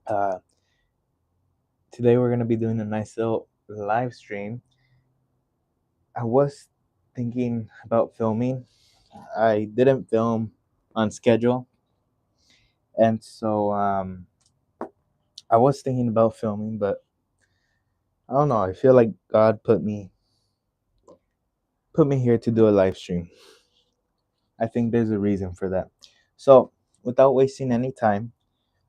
Uh, Today we're gonna be doing a nice little live stream. I was thinking about filming. I didn't film on schedule, and so I was thinking about filming, but I don't know. I feel like God put me here to do a live stream. I think there's a reason for that. So, without wasting any time,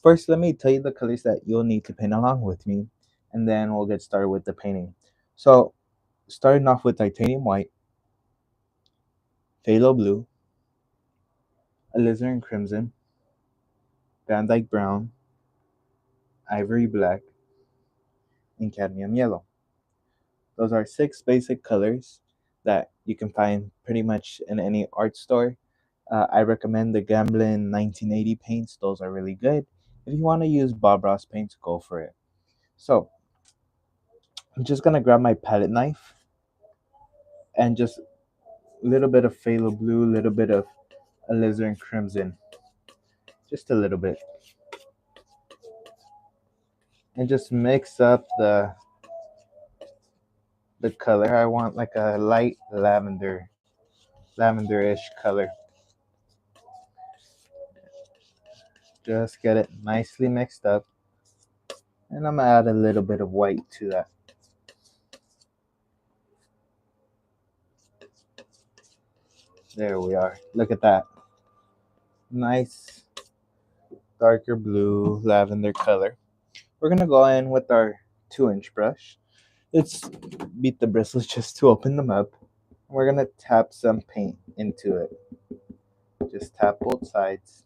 first let me tell you the colors that you'll need to paint along with me, and then we'll get started with the painting. So, starting off with titanium white, phthalo blue, alizarin crimson, Dyke brown, ivory black, and cadmium yellow. Those are 6 basic colors that you can find pretty much in any art store. I recommend the Gamblin 1980 paints. Those are really good. If you want to use Bob Ross paints, go for it. So I'm just gonna grab my palette knife and just a little bit of phthalo blue, a little bit of alizarin crimson, just a little bit, and just mix up the color. I want like a light lavenderish color. Just get it nicely mixed up, and I'm gonna add a little bit of white to that. There we are. Look at that. Nice darker blue lavender color. We're gonna go in with our 2-inch brush. Let's beat the bristles just to open them up. We're gonna tap some paint into it. Just tap both sides.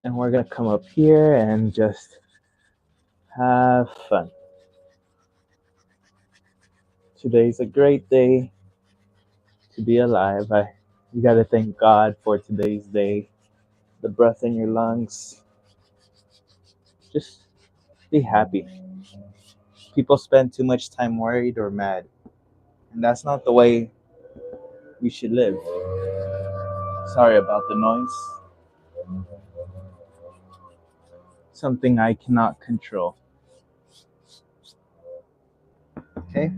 And we're gonna come up here and just have fun. Today's a great day to be alive. You gotta thank God for today's day. The breath in your lungs. Just be happy. People spend too much time worried or mad, and that's not the way we should live. Sorry about the noise. Something I cannot control. Okay,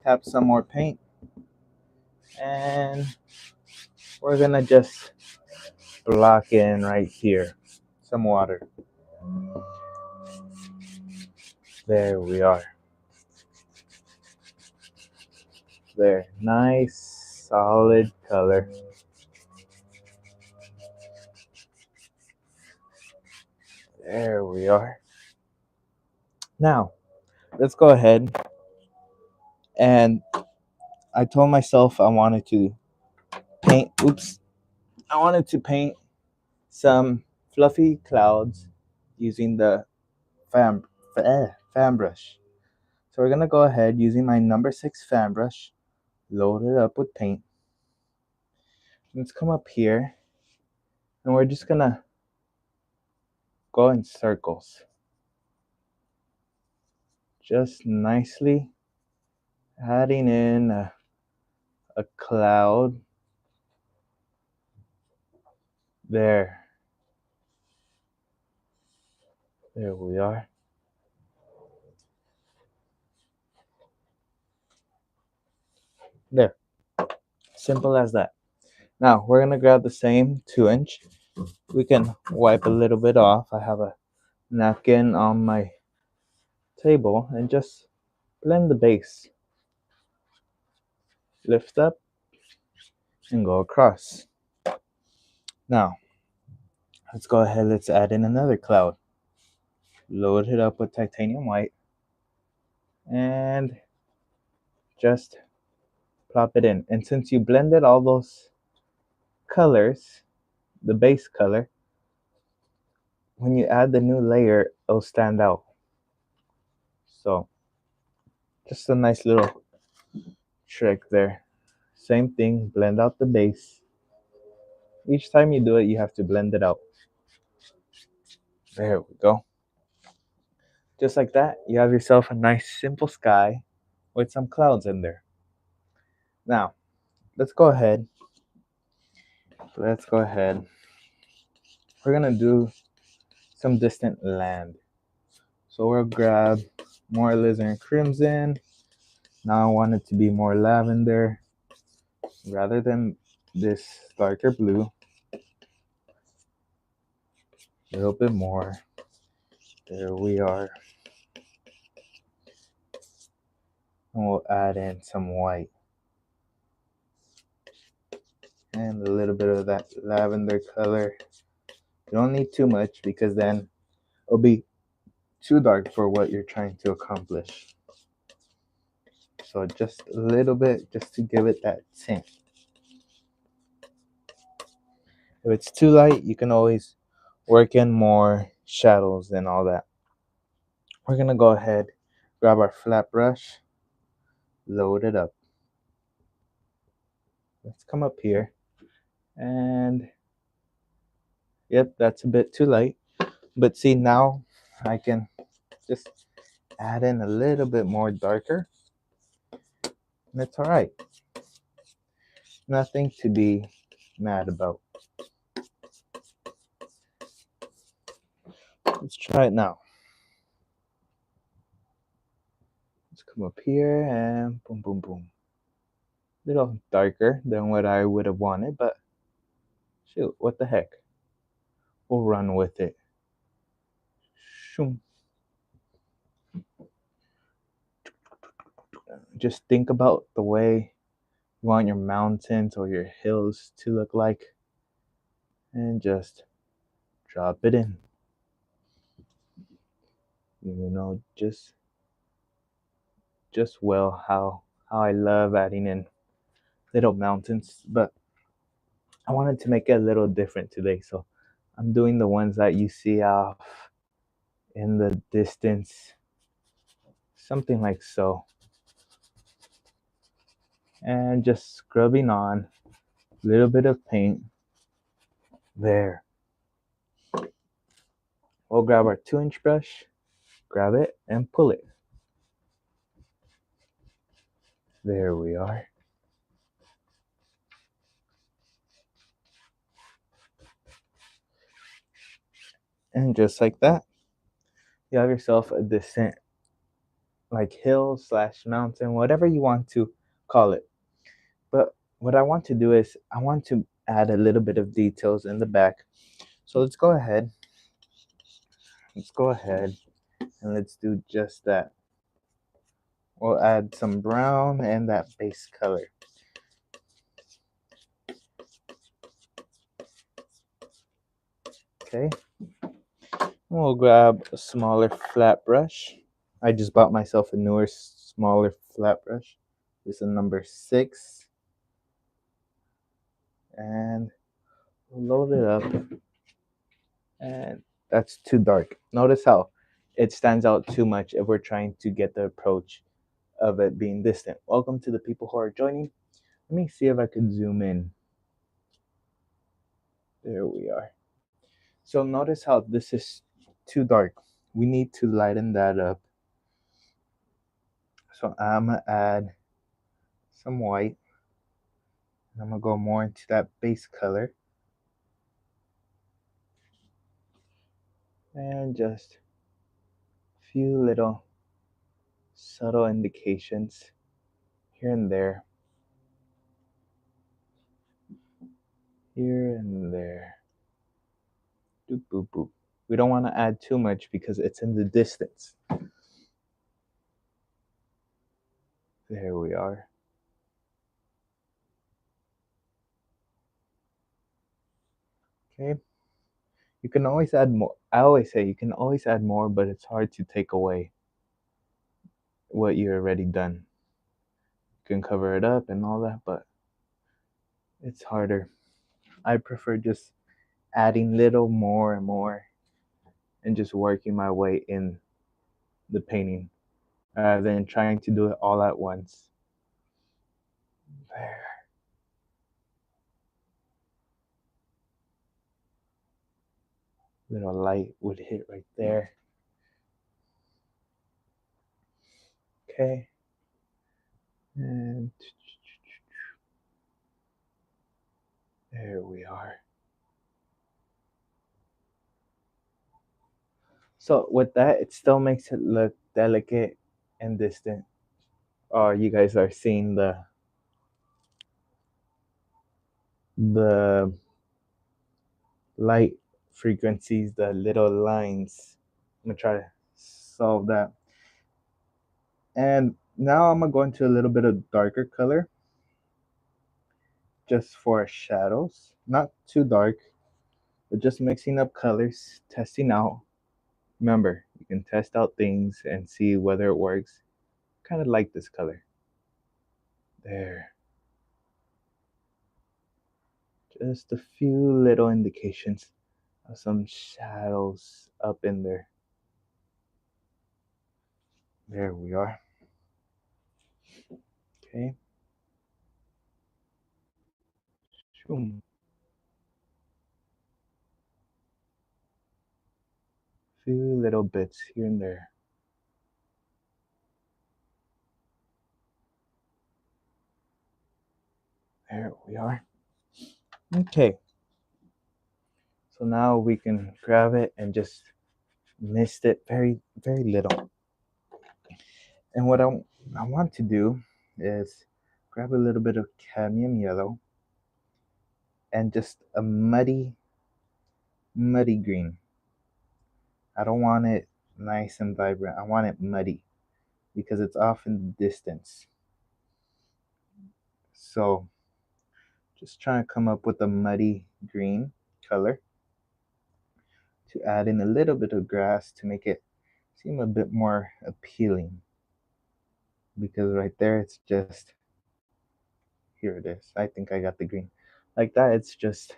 tap some more paint, and we're gonna just block in right here some water. There we are. There, nice solid color. There we are. Now, let's go ahead, and I told myself I wanted to paint, I wanted to paint some fluffy clouds using the fan, fan brush. So we're gonna go ahead using my number 6 fan brush, load it up with paint. Let's come up here, and we're just gonna go in circles. Just nicely adding in a cloud. There. There we are. There. Simple as that. Now we're gonna grab the same 2-inch. We can wipe a little bit off. I have a napkin on my table and just blend the base. Lift up and go across. Now, let's go ahead, let's add in another cloud. Load it up with titanium white and just plop it in. And since you blended all those colors, the base color, when you add the new layer, it'll stand out. So, just a nice little trick there. Same thing, blend out the base. Each time you do it, you have to blend it out. There we go. Just like that, you have yourself a nice simple sky with some clouds in there. Now, let's go ahead. We're gonna do some distant land. So we'll grab more alizarin crimson. Now I want it to be more lavender rather than this darker blue. A little bit more. There we are. And we'll add in some white. And a little bit of that lavender color. You don't need too much because then it'll be too dark for what you're trying to accomplish. So just a little bit, just to give it that tint. If it's too light, you can always work in more shadows and all that. We're gonna go ahead, grab our flat brush, load it up. Let's come up here, and yep, that's a bit too light. But see, now I can just add in a little bit more darker, and it's all right. Nothing to be mad about. Let's try it now. Let's come up here and boom, boom, boom. A little darker than what I would have wanted, but shoot, what the heck? We'll run with it. Shoom. Just think about the way you want your mountains or your hills to look like, and just drop it in. You know, just well how I love adding in little mountains, but I wanted to make it a little different today, so I'm doing the ones that you see off in the distance, something like so, and just scrubbing on a little bit of paint there. We'll grab our 2-inch brush, grab it and pull it. There we are. And just like that, you have yourself a descent, like hill / mountain, whatever you want to call it. But what I want to do is I want to add a little bit of details in the back. So let's go ahead. And let's do just that. We'll add some brown and that base color. Okay. We'll grab a smaller flat brush. I just bought myself a newer, smaller flat brush. This is number 6. And we'll load it up. And that's too dark. Notice how it stands out too much if we're trying to get the approach of it being distant. Welcome to the people who are joining. Let me see if I could zoom in. There we are. So notice how this is too dark. We need to lighten that up. So I'm gonna add some white. I'm gonna go more into that base color. And just a few little subtle indications here and there. Here and there. Doop, boop, boop. We don't want to add too much because it's in the distance. There we are. Okay. You can always add more. I always say you can always add more, but it's hard to take away what you already done. You can cover it up and all that, but it's harder. I prefer just adding little more and more and just working my way in the painting rather than trying to do it all at once. There. Little light would hit right there. Okay. And there we are. So with that, it still makes it look delicate and distant. Oh, you guys are seeing the light frequencies, the little lines. I'm gonna try to solve that. And now I'm gonna go into a little bit of darker color just for shadows. Not too dark, but just mixing up colors, testing out. Remember, you can test out things and see whether it works. Kind of like this color. There. Just a few little indications of some shadows up in there. There we are. Okay. Shoom. Few little bits here and there. There we are. Okay. So now we can grab it and just mist it very, very little. And what I want to do is grab a little bit of cadmium yellow and just a muddy green. I don't want it nice and vibrant. I want it muddy because it's off in the distance. So just trying to come up with a muddy green color to add in a little bit of grass to make it seem a bit more appealing. Because right there it's just, here it is. I think I got the green. Like that, it's just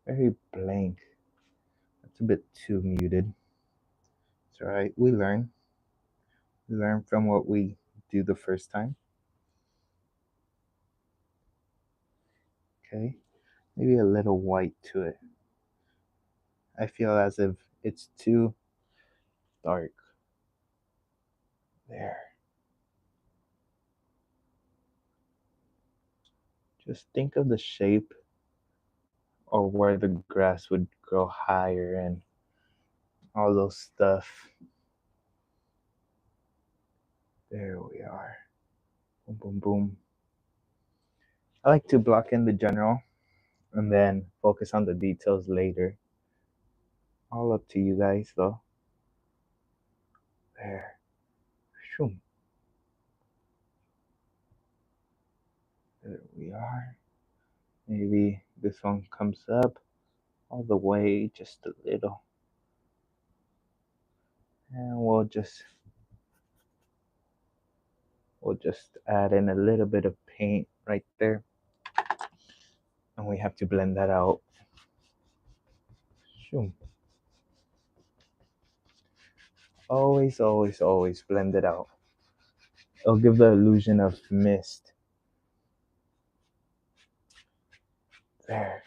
very blank. It's a bit too muted. It's alright. We learn. We learn from what we do the first time. Okay. Maybe a little white to it. I feel as if it's too dark. There. Just think of the shape or where the grass would grow higher and all those stuff. There we are. Boom, boom, boom. I like to block in the general and then focus on the details later. All up to you guys though. There. Shoom. There we are. Maybe this one comes up all the way just a little. And we'll just add in a little bit of paint right there. And we have to blend that out. Shoom. Always, always, always blend it out. It'll give the illusion of mist. There.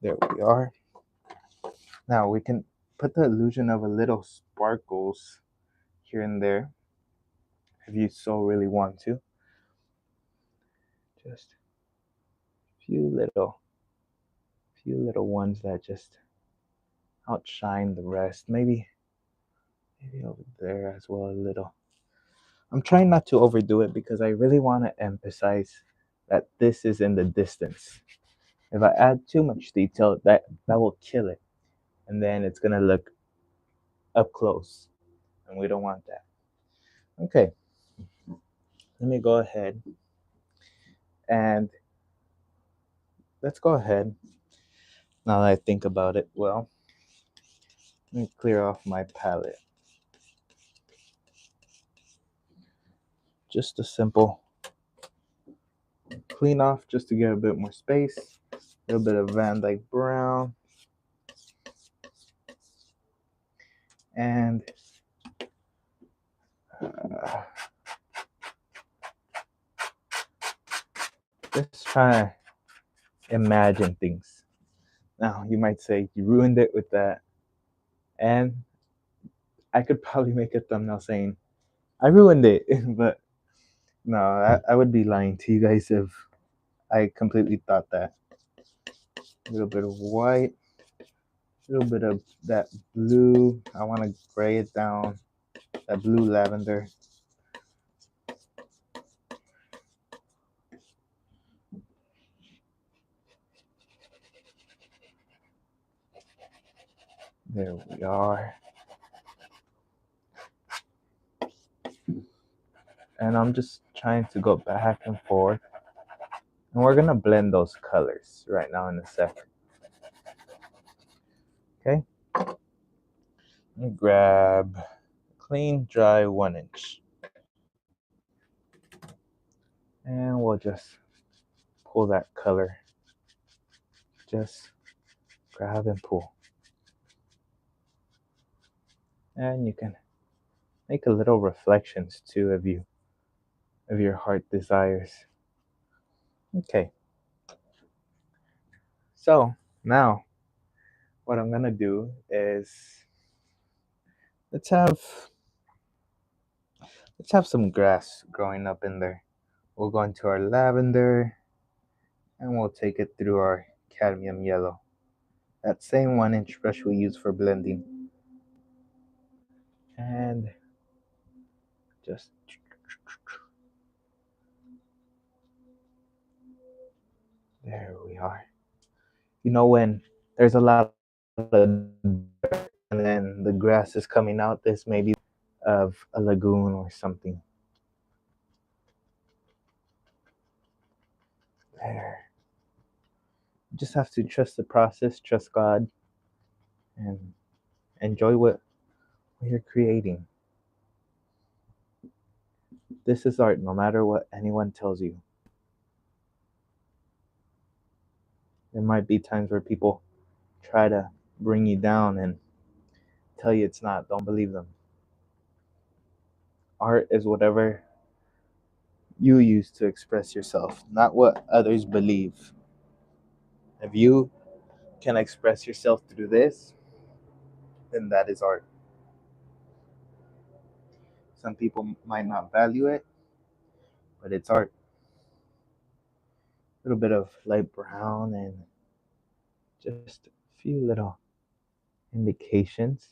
There we are. Now we can put the illusion of a little sparkles here and there if you so really want to. Just a few little ones that just outshine the rest. Maybe over there as well a little. I'm trying not to overdo it because I really want to emphasize that this is in the distance. If I add too much detail, that will kill it. And then it's gonna look up close. And we don't want that. Okay. Let me go ahead and let's go ahead. Now that I think about it, well, let me clear off my palette. Just a simple clean off just to get a bit more space. A little bit of Van Dyke brown. And just try to imagine things. Now, you might say you ruined it with that. And I could probably make a thumbnail saying, I ruined it. But no, I would be lying to you guys if I completely thought that. A little bit of white, a little bit of that blue. I want to gray it down, that blue lavender. There we are. And I'm just trying to go back and forth. And we're gonna blend those colors right now in a second. Okay. Let me grab clean, dry 1 inch. And we'll just pull that color. Just grab and pull. And you can make a little reflections too of your heart desires. Okay. So now what I'm gonna do is let's have some grass growing up in there. We'll go into our lavender and we'll take it through our cadmium yellow. That same 1 inch brush we use for blending. And just there we are. You know, when there's a lot of dirt and then the grass is coming out, this may be of a lagoon or something. There. You just have to trust the process, trust God, and enjoy what you're creating. This is art, no matter what anyone tells you. There might be times where people try to bring you down and tell you it's not. Don't believe them. Art is whatever you use to express yourself, not what others believe. If you can express yourself through this, then that is art. Some people might not value it, but it's art. A little bit of light brown and just a few little indications.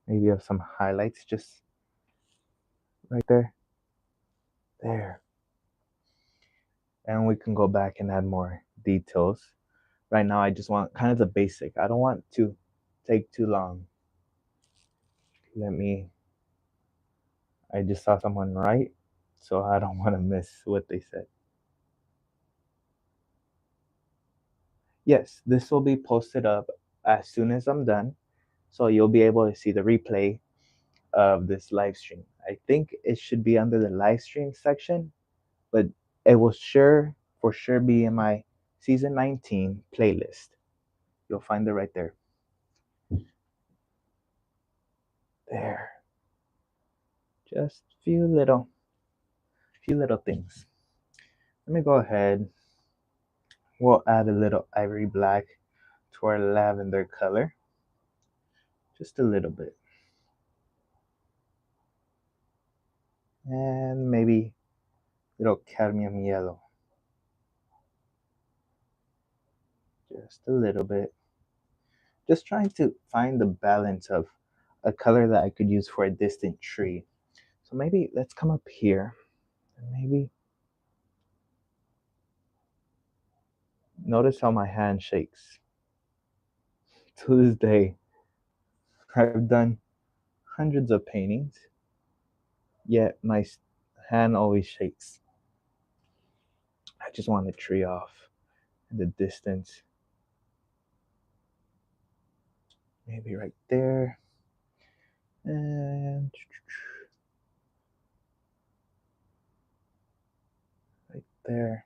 Maybe of some highlights just right there. There. And we can go back and add more details. Right now I just want kind of the basic. I don't want to take too long. I just saw someone write, so I don't want to miss what they said. Yes, this will be posted up as soon as I'm done, so you'll be able to see the replay of this live stream. I think it should be under the live stream section, but it will for sure be in my season 19 playlist. You'll find it right there. There. Just a few little things. Let me go ahead. We'll add a little ivory black to our lavender color. Just a little bit. And maybe a little cadmium yellow. Just a little bit. Just trying to find the balance of a color that I could use for a distant tree. So maybe let's come up here and maybe notice how my hand shakes. To this day, I've done hundreds of paintings, yet my hand always shakes. I just want a tree off in the distance. Maybe right there. And right there.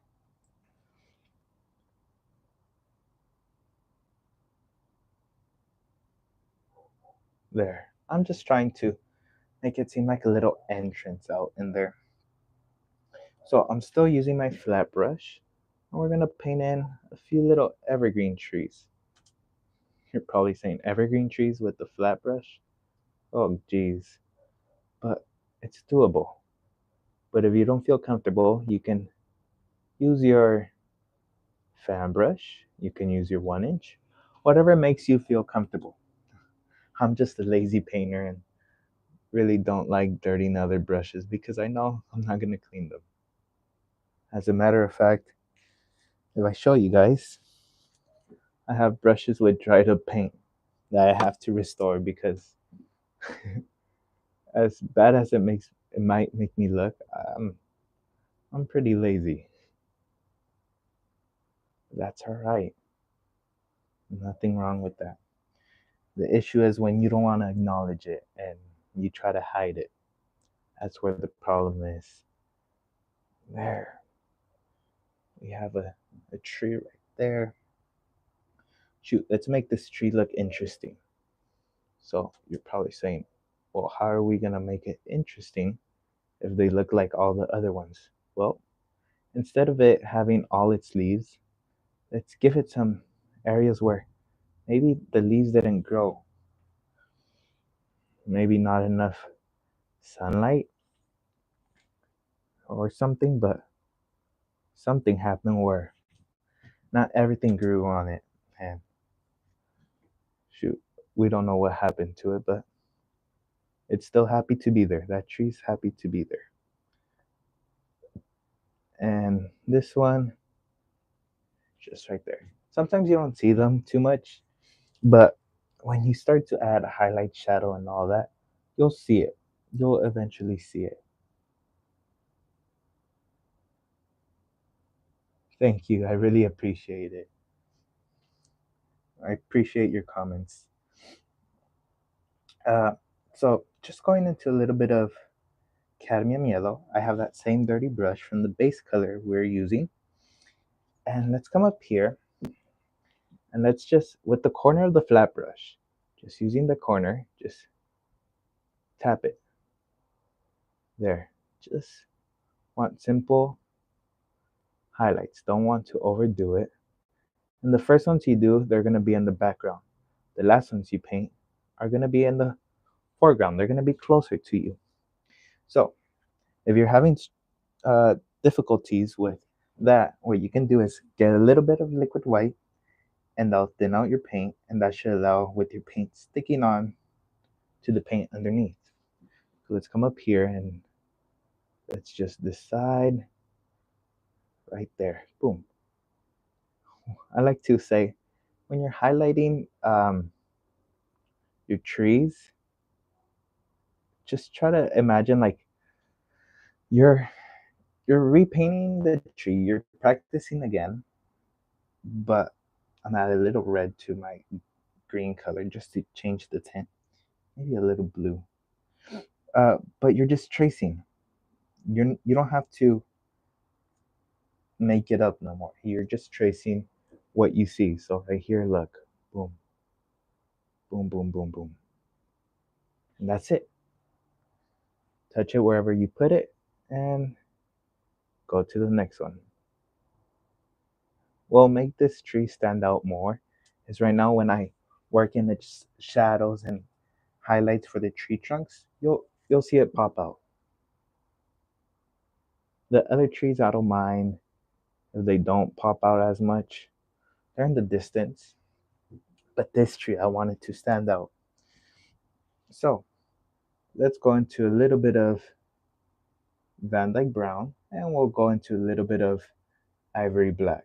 There. I'm just trying to make it seem like a little entrance out in there. So I'm still using my flat brush, and we're gonna paint in a few little evergreen trees. You're probably saying evergreen trees with the flat brush? Oh geez. But it's doable. But if you don't feel comfortable, you can use your fan brush. You can use your 1 inch, whatever makes you feel comfortable. I'm just a lazy painter and really don't like dirtying other brushes because I know I'm not going to clean them. As a matter of fact, if I show you guys, I have brushes with dried up paint that I have to restore because as bad as it might make me look, I'm pretty lazy. That's all right. Nothing wrong with that. The issue is when you don't want to acknowledge it and you try to hide it. That's where the problem is. There. We have a tree right there. Shoot, let's make this tree look interesting. So you're probably saying, well, how are we going to make it interesting if they look like all the other ones? Well, instead of it having all its leaves, let's give it some areas where maybe the leaves didn't grow. Maybe not enough sunlight or something, but something happened where not everything grew on it. And shoot, we don't know what happened to it, but it's still happy to be there. That tree's happy to be there. And this one, just right there. Sometimes you don't see them too much, but when you start to add a highlight, shadow, and all that, you'll see it. You'll eventually see it. Thank you. I really appreciate it. I appreciate your comments. Uh, so just going into a little bit of cadmium yellow, I have that same dirty brush from the base color we're using. And let's come up here and let's just, with the corner of the flat brush, just using the corner, just tap it. There. Just want simple highlights. Don't want to overdo it. And the first ones you do, they're going to be in the background. The last ones you paint are going to be in the foreground. They're going to be closer to you. So if you're having difficulties with that, what you can do is get a little bit of liquid white and that'll thin out your paint, and that should allow with your paint sticking on to the paint underneath. So let's come up here and let's just decide right there. Boom. I like to say when you're highlighting your trees, just try to imagine like you're repainting the tree, you're practicing again, but I'm add a little red to my green color just to change the tint, maybe a little blue. But you're just tracing. You don't have to make it up no more. You're just tracing what you see. So right here, look, boom, boom, boom, boom, boom, and that's it. Touch it wherever you put it, and go to the next one. What make this tree stand out more is right now when I work in the shadows and highlights for the tree trunks, you'll see it pop out. The other trees I don't mind if they don't pop out as much. They're in the distance. But this tree I want it to stand out. So let's go into a little bit of Van Dyke brown and we'll go into a little bit of ivory black.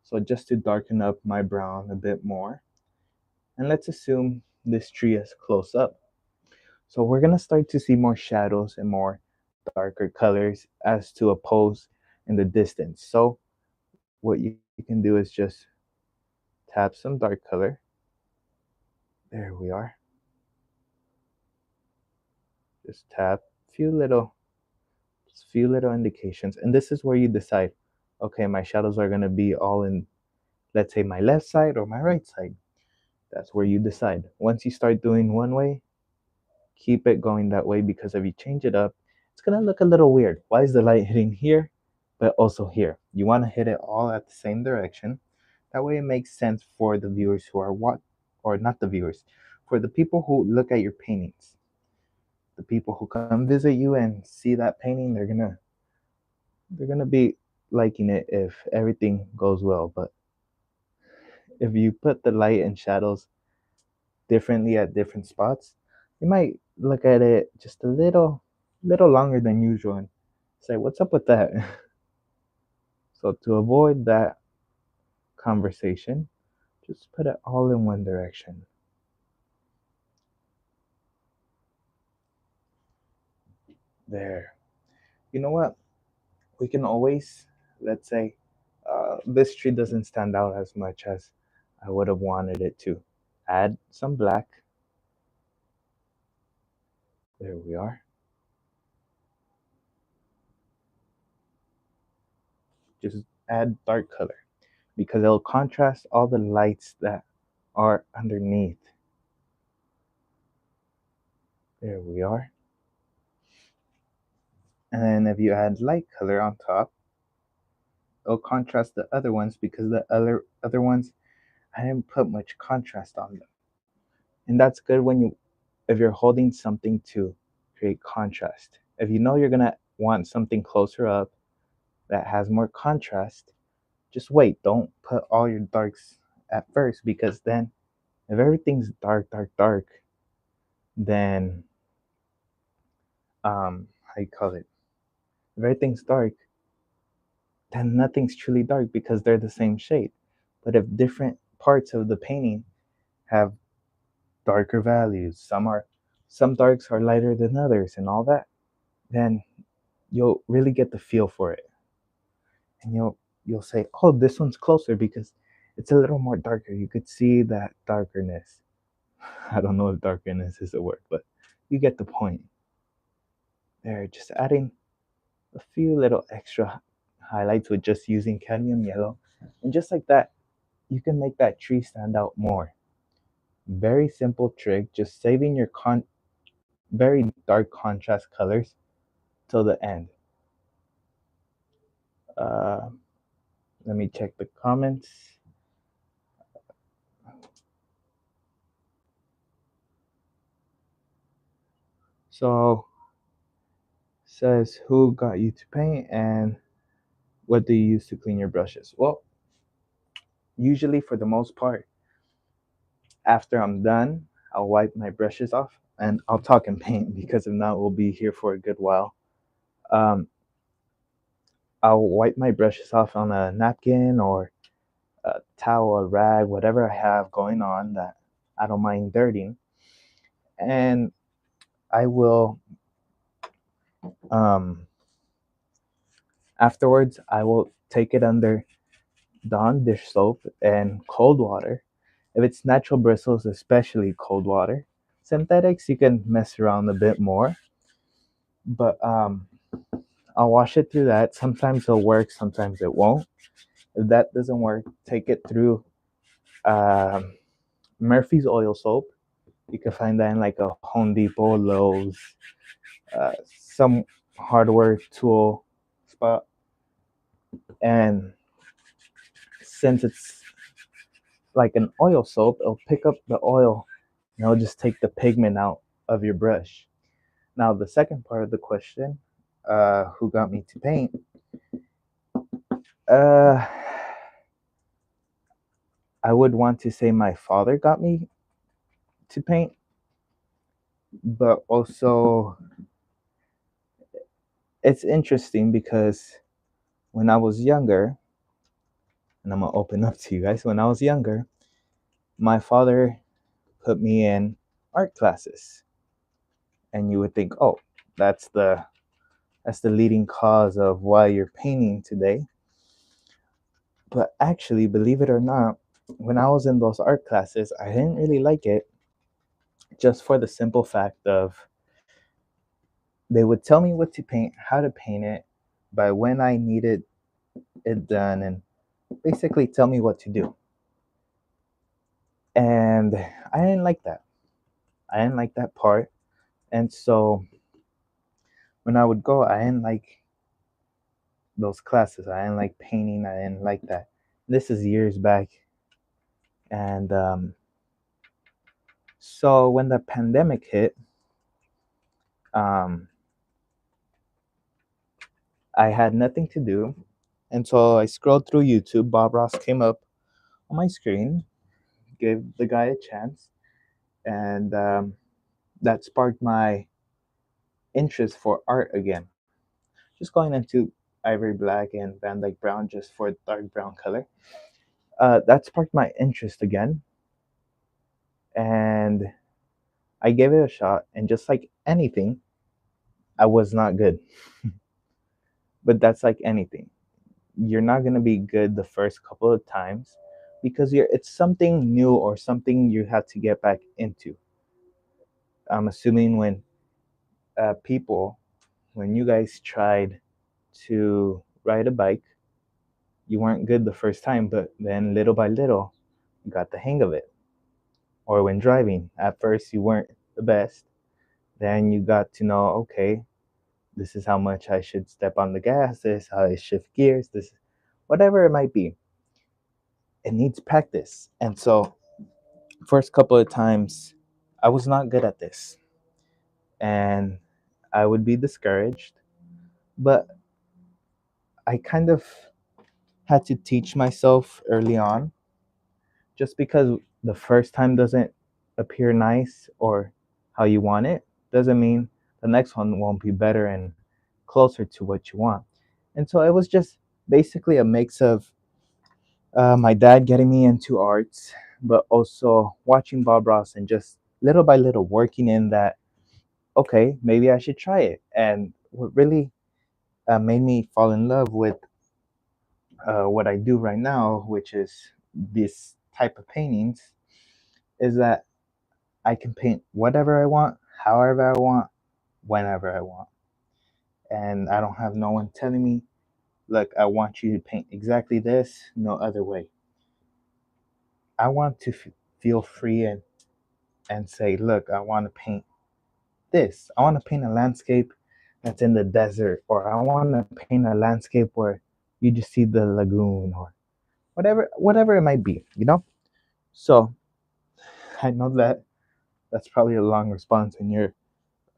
So just to darken up my brown a bit more. And let's assume this tree is close up. So we're going to start to see more shadows and more darker colors as to oppose in the distance. So what you can do is just tap some dark color. There we are. Just tap a few little indications. And this is where you decide, okay, my shadows are going to be all in, let's say, my left side or my right side. That's where you decide. Once you start doing one way, keep it going that way, because if you change it up, it's going to look a little weird. Why is the light hitting here but also here? You want to hit it all at the same direction. That way it makes sense for the viewers who are or not the viewers, for the people who look at your paintings. The people who come visit you and see that painting, they're going to they're gonna be liking it if everything goes well. But if you put the light and shadows differently at different spots, you might look at it just a little longer than usual and say, what's up with that? So to avoid that conversation, just put it all in one direction. There. You know what? We can always, let's say, this tree doesn't stand out as much as I would have wanted it to. Add some black. There we are. Just add dark color because it'll contrast all the lights that are underneath. There we are. And then if you add light color on top, it'll contrast the other ones because the other ones I didn't put much contrast on them. And that's good when if you're holding something to create contrast. If you know you're gonna want something closer up that has more contrast, just wait. Don't put all your darks at first because then if everything's dark, then how you call it? If everything's dark, then nothing's truly dark because they're the same shade. But if different parts of the painting have darker values, some darks are lighter than others and all that, then you'll really get the feel for it. And you'll say, oh, this one's closer because it's a little more darker. You could see that darkerness. I don't know if darkness is a word, but you get the point. There, just adding a few little extra highlights with just using cadmium yellow. And just like that, you can make that tree stand out more. Very simple trick, just saving your very dark contrast colors till the end. Uh, Let me check the comments. So says who got you to paint and what do you use to clean your brushes? Well, usually for the most part, after I'm done, I'll wipe my brushes off and I'll talk and paint because if not, we'll be here for a good while. Um, I'll wipe my brushes off on a napkin or a towel, a rag, whatever I have going on that I don't mind dirtying. And I will, um, afterwards, I will take it under Dawn dish soap and cold water. If it's natural bristles, especially cold water. Synthetics, you can mess around a bit more, but I'll wash it through that. Sometimes it'll work, sometimes it won't. If that doesn't work, take it through um, Murphy's oil soap. You can find that in like a Home Depot, Lowe's, some hardware tool spot. And since it's like an oil soap, it'll pick up the oil and it'll just take the pigment out of your brush. Now, the second part of the question, who got me to paint? Uh, I would want to say my father got me to paint, but also it's interesting because when I was younger, and I'm gonna open up to you guys, when I was younger, my father put me in art classes. And you would think, oh, that's the leading cause of why you're painting today. But actually, believe it or not, when I was in those art classes, I didn't really like it just for the simple fact of they would tell me what to paint, how to paint it, by when I needed it done, and basically tell me what to do. And I didn't like that. I didn't like that part. And so when I would go, I didn't like those classes. I didn't like painting. I didn't like that. This is years back. And so when the pandemic hit, um, I had nothing to do, and so I scrolled through YouTube. Bob Ross came up on my screen, gave the guy a chance, and that sparked my interest for art again. Just going into ivory black and Van Dyke brown just for dark brown color. That sparked my interest again, and I gave it a shot. And just like anything, I was not good. But that's like anything. You're not gonna be good the first couple of times because it's something new or something you have to get back into. I'm assuming when you guys tried to ride a bike, you weren't good the first time, but then little by little, you got the hang of it. Or when driving, at first you weren't the best, then you got to know, okay, this is how much I should step on the gas, this is how I shift gears, this, whatever it might be. It needs practice. And so, first couple of times, I was not good at this. And I would be discouraged. But I kind of had to teach myself early on, just because the first time doesn't appear nice or how you want it, doesn't mean the next one won't be better and closer to what you want. And so it was just basically a mix of my dad getting me into arts, but also watching Bob Ross and just little by little working in that, okay, maybe I should try it. And what really made me fall in love with what I do right now, which is this type of paintings, is that I can paint whatever I want, however I want, whenever I want. And I don't have no one telling me, look, I want you to paint exactly this, no other way. I want to feel free and say, look, I want to paint this. I want to paint a landscape that's in the desert, or I want to paint a landscape where you just see the lagoon, or whatever it might be, you know? So I know that that's probably a long response, and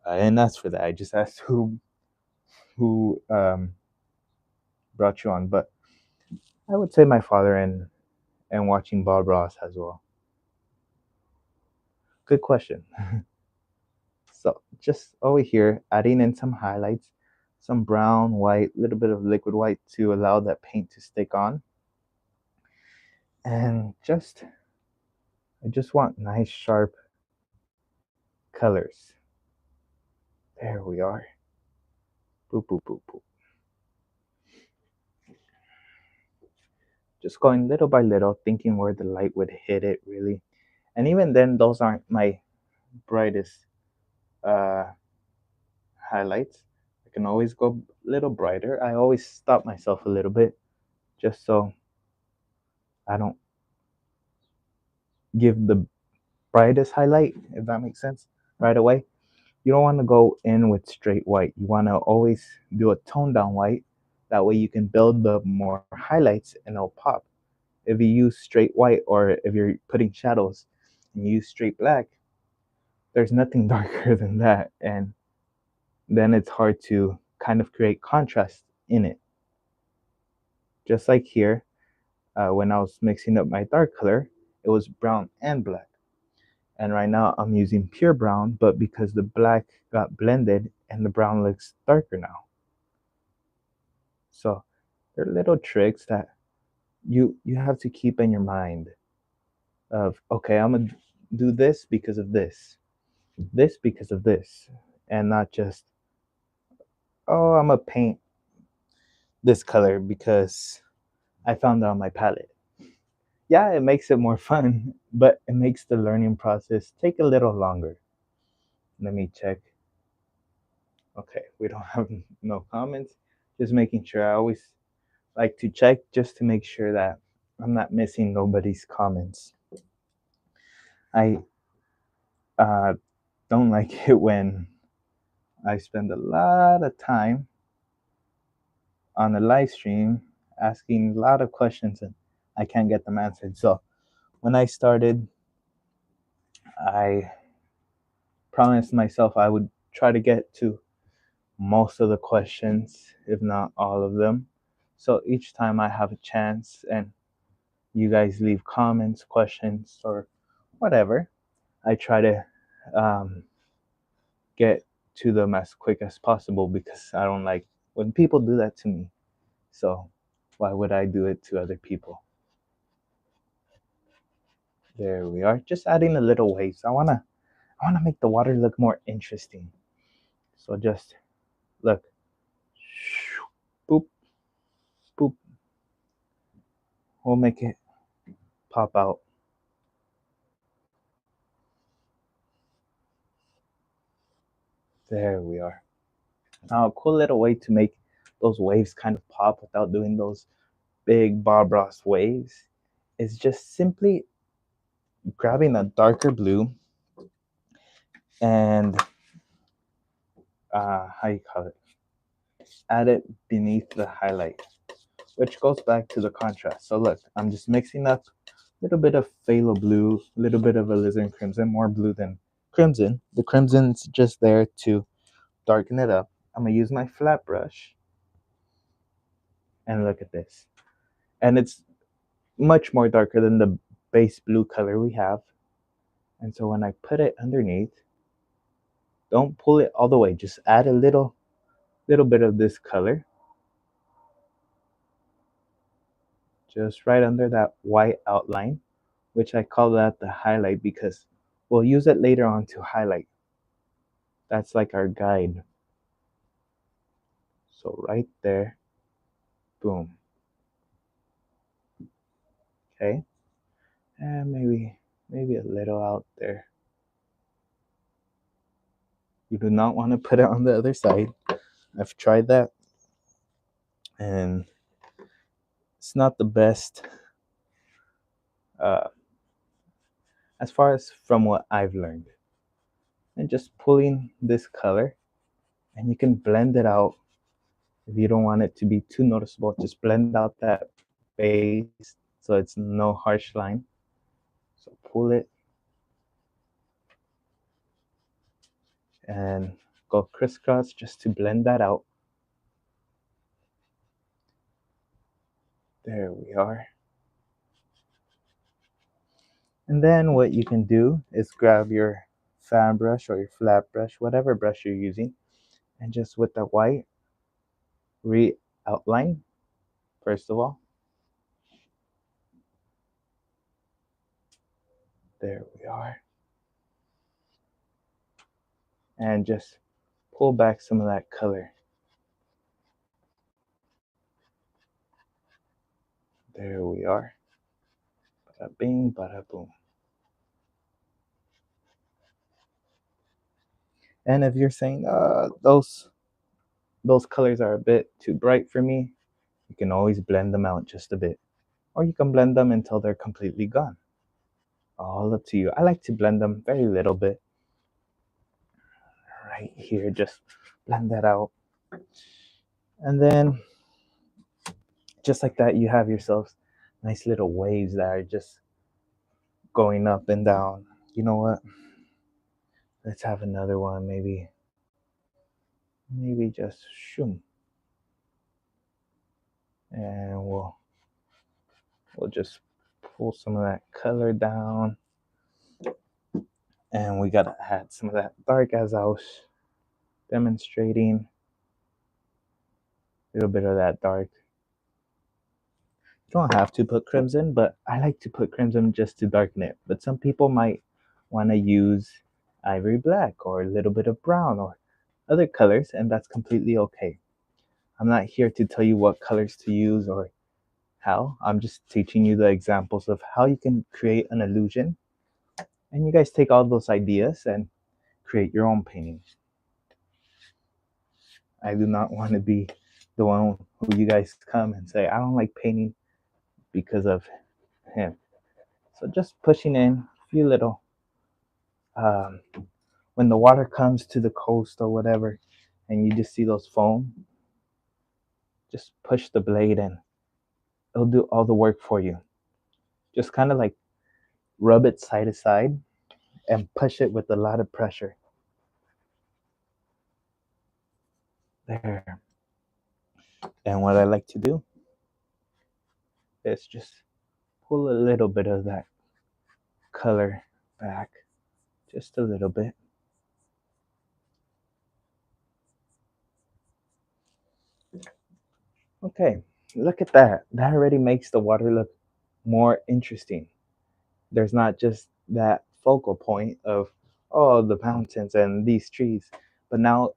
and that's for that. I just asked who brought you on, but I would say my father and watching Bob Ross as well. Good question. So just over here, adding in some highlights, some brown, white, little bit of liquid white to allow that paint to stick on. And I just want nice sharp colors. There we are. Boop, boop, boop, boop. Just going little by little, thinking where the light would hit it really. And even then, those aren't my brightest uh, highlights. I can always go a little brighter. I always stop myself a little bit just so I don't give the brightest highlight, if that makes sense, right away. You don't want to go in with straight white. You want to always do a tone down white. That way you can build up more highlights and it'll pop. If you use straight white, or if you're putting shadows and you use straight black, there's nothing darker than that. And then it's hard to kind of create contrast in it. Just like here, when I was mixing up my dark color, it was brown and black. And right now I'm using pure brown, but because the black got blended and the brown looks darker now. So there are little tricks that you have to keep in your mind of, okay, I'm gonna do this because of this because of this, and not just, oh, I'm gonna paint this color because I found it on my palette. Yeah, it makes it more fun, but it makes the learning process take a little longer. Let me check. Okay, we don't have no comments. Just making sure. I always like to check just to make sure that I'm not missing nobody's comments. I uh, don't like it when I spend a lot of time on a live stream asking a lot of questions and I can't get them answered. So when I started, I promised myself I would try to get to most of the questions, if not all of them. So each time I have a chance and you guys leave comments, questions, or whatever, I try to get to them as quick as possible because I don't like when people do that to me. So why would I do it to other people? There we are. Just adding a little waves. I wanna make the water look more interesting. So just look. Boop, boop. We'll make it pop out. There we are. Now a cool little way to make those waves kind of pop without doing those big Bob Ross waves is just simply grabbing a darker blue and how you call it, add it beneath the highlight, which goes back to the contrast. So look, I'm just mixing up a little bit of phthalo blue, a little bit of alizarin crimson, more blue than crimson. The crimson's just there to darken it up. I'm gonna use my flat brush and look at this. And it's much more darker than the base blue color we have. And so when I put it underneath, don't pull it all the way, just add a little bit of this color just right under that white outline, which I call that the highlight because we'll use it later on to highlight. That's like our guide. So right there, boom. Okay, and maybe a little out there. You do not want to put it on the other side. I've tried that and it's not the best as far as from what I've learned. And just pulling this color and you can blend it out. If you don't want it to be too noticeable, just blend out that base so it's no harsh line. So pull it and go crisscross just to blend that out. There we are. And then what you can do is grab your fan brush or your flat brush, whatever brush you're using, and just with the white, re-outline, first of all. There we are. And just pull back some of that color. There we are. Bada bing, bada boom. And if you're saying those colors are a bit too bright for me, you can always blend them out just a bit. Or you can blend them until they're completely gone. All up to you. I like to blend them very little bit. Right here, just blend that out. And then just like that, you have yourselves nice little waves that are just going up and down. You know what? Let's have another one, maybe just shoom. And we'll just pull some of that color down. And we gotta add some of that dark as I was demonstrating. A little bit of that dark. You don't have to put crimson, but I like to put crimson just to darken it. But some people might want to use ivory black or a little bit of brown or other colors, and that's completely okay. I'm not here to tell you what colors to use or how. I'm just teaching you the examples of how you can create an illusion. And you guys take all those ideas and create your own painting. I do not want to be the one who you guys come and say, I don't like painting because of him. So just pushing in a few little, when the water comes to the coast or whatever, and you just see those foam, just push the blade and it'll do all the work for you. Just kind of like rub it side to side and push it with a lot of pressure. There. And what I like to do is just pull a little bit of that color back, just a little bit. Okay, look at that. That already makes the water look more interesting. There's not just that focal point of, oh, the mountains and these trees, but now,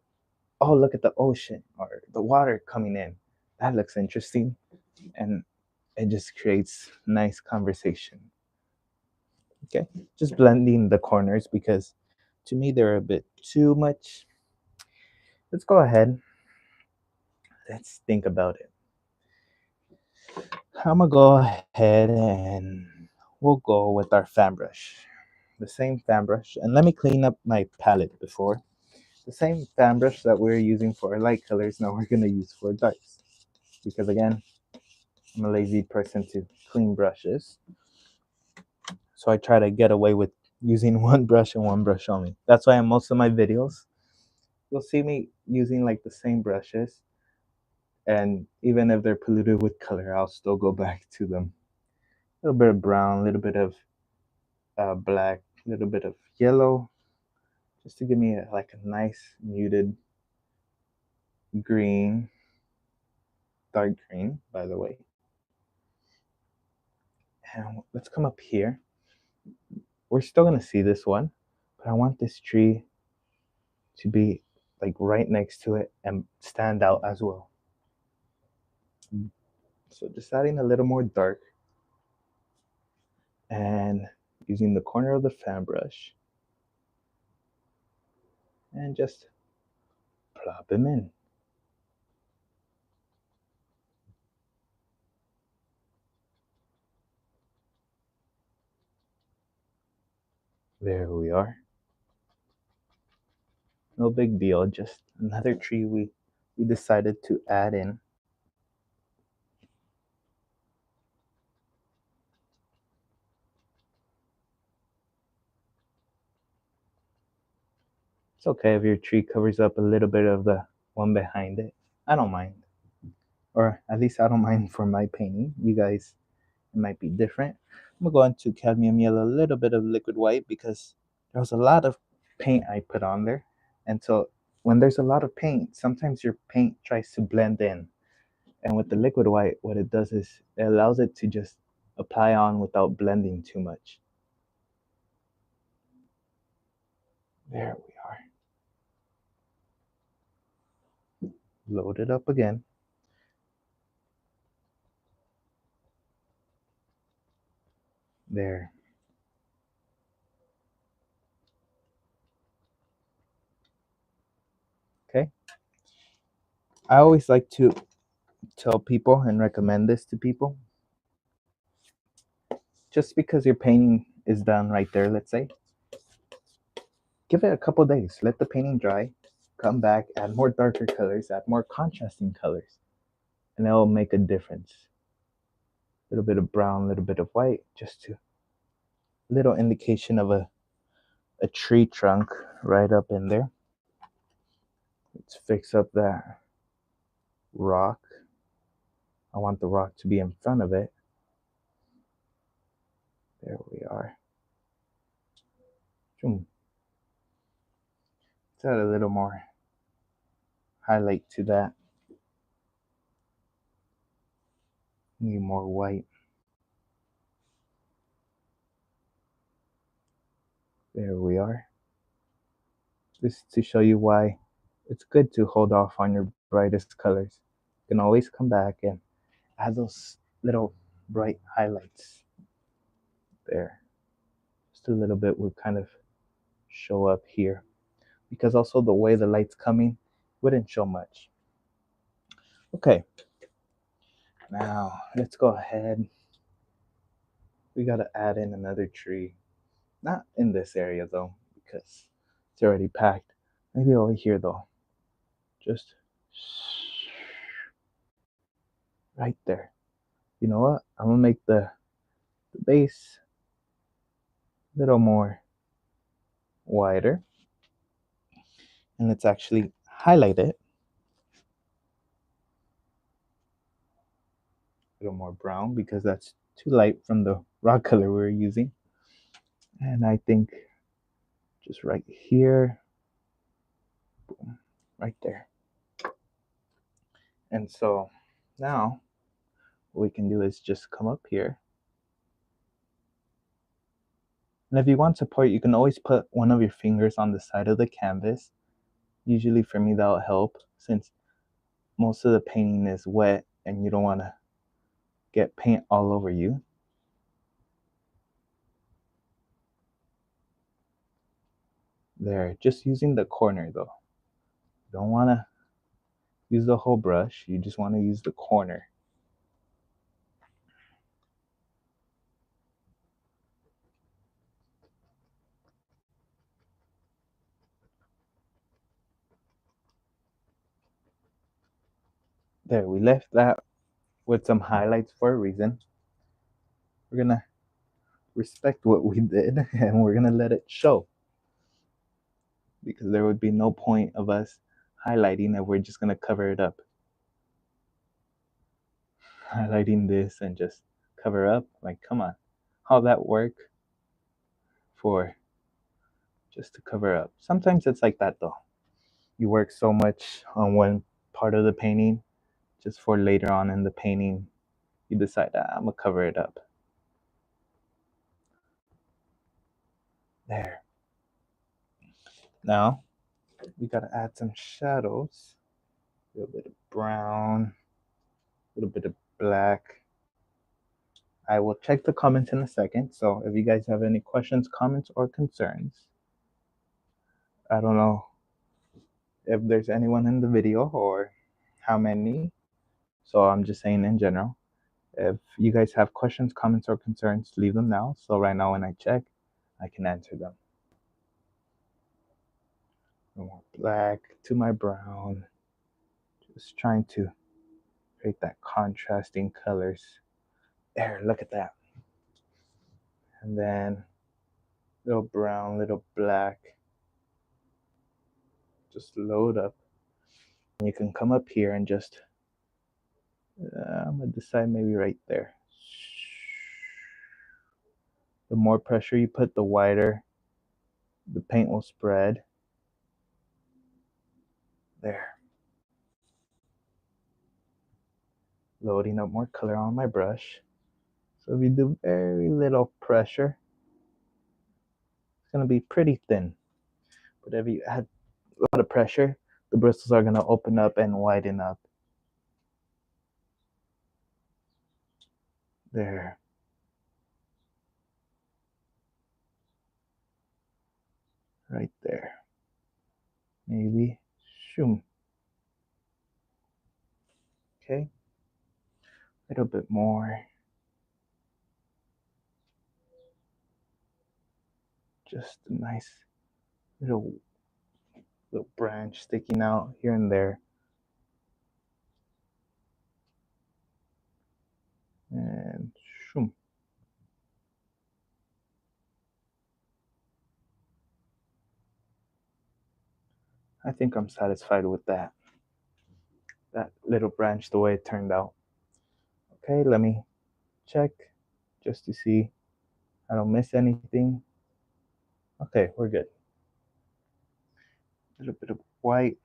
oh, look at the ocean or the water coming in. That looks interesting, and it just creates nice conversation. Okay, just blending the corners because to me they're a bit too much. Let's go ahead. Let's think about it. I'm gonna go ahead and we'll go with our fan brush. The same fan brush. And let me clean up my palette before. The same fan brush that we're using for light colors, now we're gonna use for darks. Because again, I'm a lazy person to clean brushes. So I try to get away with using one brush and one brush only. That's why in most of my videos, you'll see me using like the same brushes. And even if they're polluted with color, I'll still go back to them. A little bit of brown, a little bit of black, a little bit of yellow, just to give me like a nice muted green, dark green, by the way. And let's come up here. We're still gonna see this one, but I want this tree to be like right next to it and stand out as well. So just adding a little more dark and using the corner of the fan brush and just plop him in. There we are. No big deal, just another tree we decided to add in. It's okay if your tree covers up a little bit of the one behind it. I don't mind. Or at least I don't mind for my painting. You guys, it might be different. I'm gonna go into cadmium yellow, a little bit of liquid white because there was a lot of paint I put on there. And so when there's a lot of paint, sometimes your paint tries to blend in. And with the liquid white, what it does is it allows it to just apply on without blending too much. There we are. Load it up again. There. Okay. I always like to tell people and recommend this to people. Just because your painting is done right there, let's say, give it a couple days. Let the painting dry. Come back, add more darker colors, add more contrasting colors, and it'll make a difference. A little bit of brown, a little bit of white, just to little indication of a tree trunk right up in there. Let's fix up that rock. I want the rock to be in front of it. There we are. Let's add a little more highlight to that. Need more white. There we are. This is to show you why it's good to hold off on your brightest colors. You can always come back and add those little bright highlights there. Just a little bit would kind of show up here because also the way the light's coming wouldn't show much. Okay, now let's go ahead. We gotta add in another tree. Not in this area though, because it's already packed. Maybe over here though. Just right there. You know what? I'm gonna make the base a little more wider. And let's actually highlight it. little more brown because that's too light from the raw color we were using. And I think just right here, boom, right there. And so now what we can do is just come up here. And if you want support, you can always put one of your fingers on the side of the canvas. Usually for me that'll help, since most of the painting is wet and you don't want to get paint all over you. There, just using the corner though. You don't want to use the whole brush, you just want to use the corner. There, we left that with some highlights for a reason. We're gonna respect what we did and we're gonna let it show, because there would be no point of us highlighting if we're just gonna cover it up. Highlighting this and just cover up, like, come on, how'd that work for just to cover up? Sometimes it's like that though. You work so much on one part of the painting just for later on in the painting you decide, I'm gonna cover it up. There. Now we gotta add some shadows. A little bit of brown, a little bit of black. I will check the comments in a second, so if you guys have any questions, comments, or concerns. I don't know if there's anyone in the video or how many, so I'm just saying in general. If you guys have questions, comments, or concerns, leave them now, so right now when I check, I can answer them. More black to my brown, just trying to create that contrasting colors. There, look at that. And then little brown, little black, just load up. And you can come up here and just, I'm gonna decide maybe right there. The more pressure you put, the wider the paint will spread. There. Loading up more color on my brush. So if you do very little pressure, it's gonna be pretty thin. But if you add a lot of pressure, the bristles are gonna open up and widen up. There. Right there. Maybe. Shoom. Okay. A little bit more. Just a nice little branch sticking out here and there. And shoom. I think I'm satisfied with that. That little branch, the way it turned out. Okay, let me check just to see I don't miss anything. Okay, we're good. A little bit of white.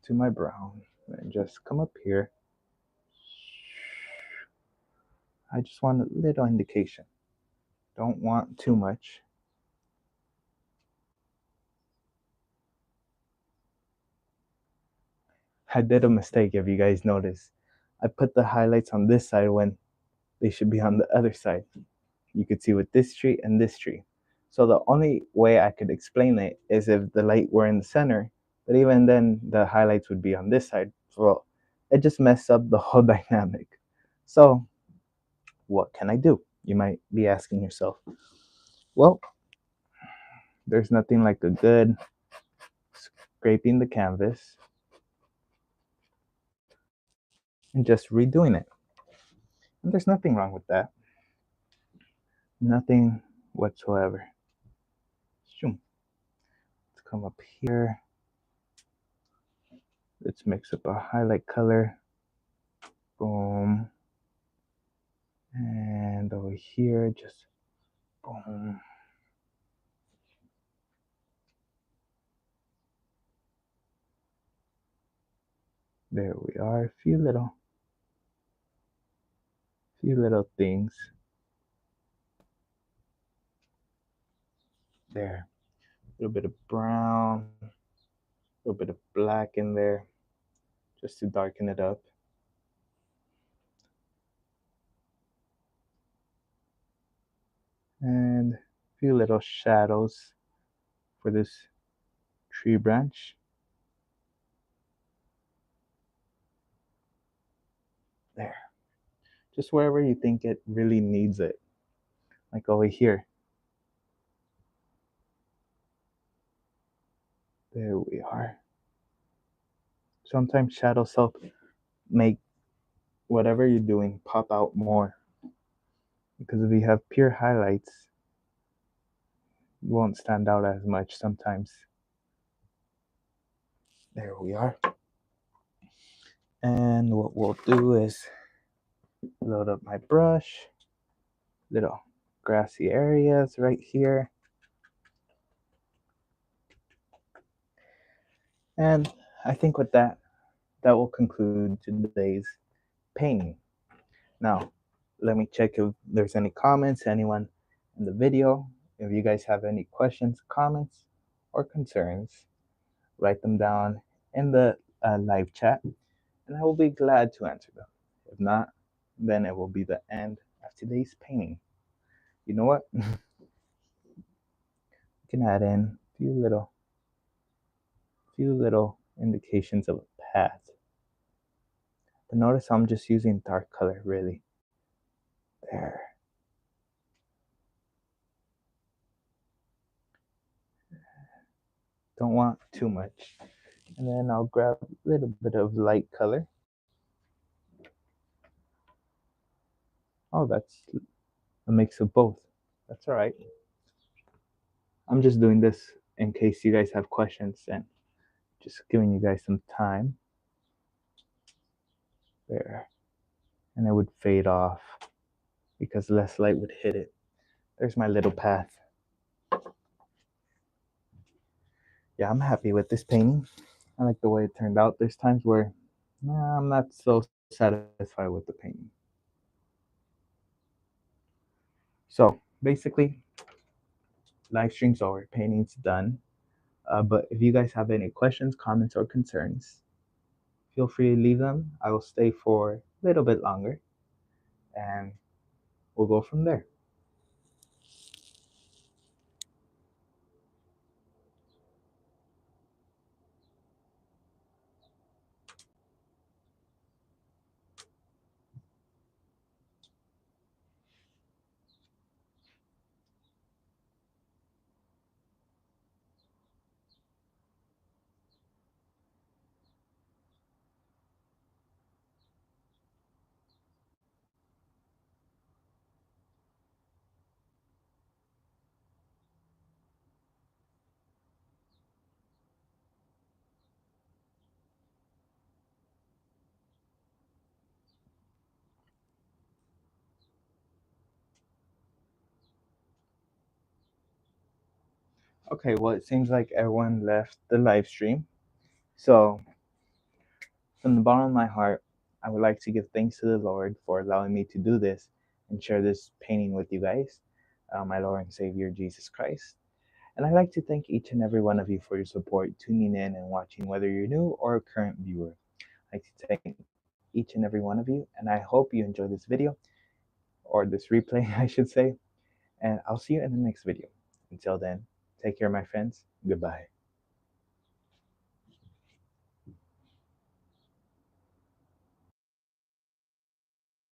To my brown. And just come up here. I just want a little indication. Don't want too much. I did a mistake, if you guys notice. I put the highlights on this side when they should be on the other side. You could see with this tree and this tree. So the only way I could explain it is if the light were in the center, but even then the highlights would be on this side. Well, it just messed up the whole dynamic. So what can I do? You might be asking yourself. Well, there's nothing like a good scraping the canvas and just redoing it. And there's nothing wrong with that. Nothing whatsoever. Let's come up here. Let's mix up a highlight color. Boom. And over here, just boom. There we are. A few little things. There. A little bit of brown, a little bit of black in there, just to darken it up. And a few little shadows for this tree branch. There. Just wherever you think it really needs it. Like over here. There we are. Sometimes shadows help make whatever you're doing pop out more. Because if you have pure highlights, it won't stand out as much sometimes. There we are. And what we'll do is load up my brush. Little grassy areas right here. And I think with that will conclude today's painting. Now, let me check if there's any comments, anyone in the video. If you guys have any questions, comments, or concerns, write them down in the live chat, and I will be glad to answer them. If not, then it will be the end of today's painting. You know what? You can add in a few little indications of a path. But notice I'm just using dark color, really. There. Don't want too much. And then I'll grab a little bit of light color. Oh, that's a mix of both. That's all right. I'm just doing this in case you guys have questions and just giving you guys some time. There. And it would fade off because less light would hit it. There's my little path. Yeah, I'm happy with this painting. I like the way it turned out. There's times where I'm not so satisfied with the painting. So basically, live stream's over, painting's done. But if you guys have any questions, comments, or concerns, feel free to leave them. I will stay for a little bit longer, and we'll go from there. Okay, well, it seems like everyone left the live stream. So, from the bottom of my heart, I would like to give thanks to the Lord for allowing me to do this and share this painting with you guys, my Lord and Savior, Jesus Christ. And I'd like to thank each and every one of you for your support, tuning in and watching, whether you're new or a current viewer. I'd like to thank each and every one of you, and I hope you enjoy this video, or this replay, I should say, and I'll see you in the next video. Until then, take care, my friends. Goodbye.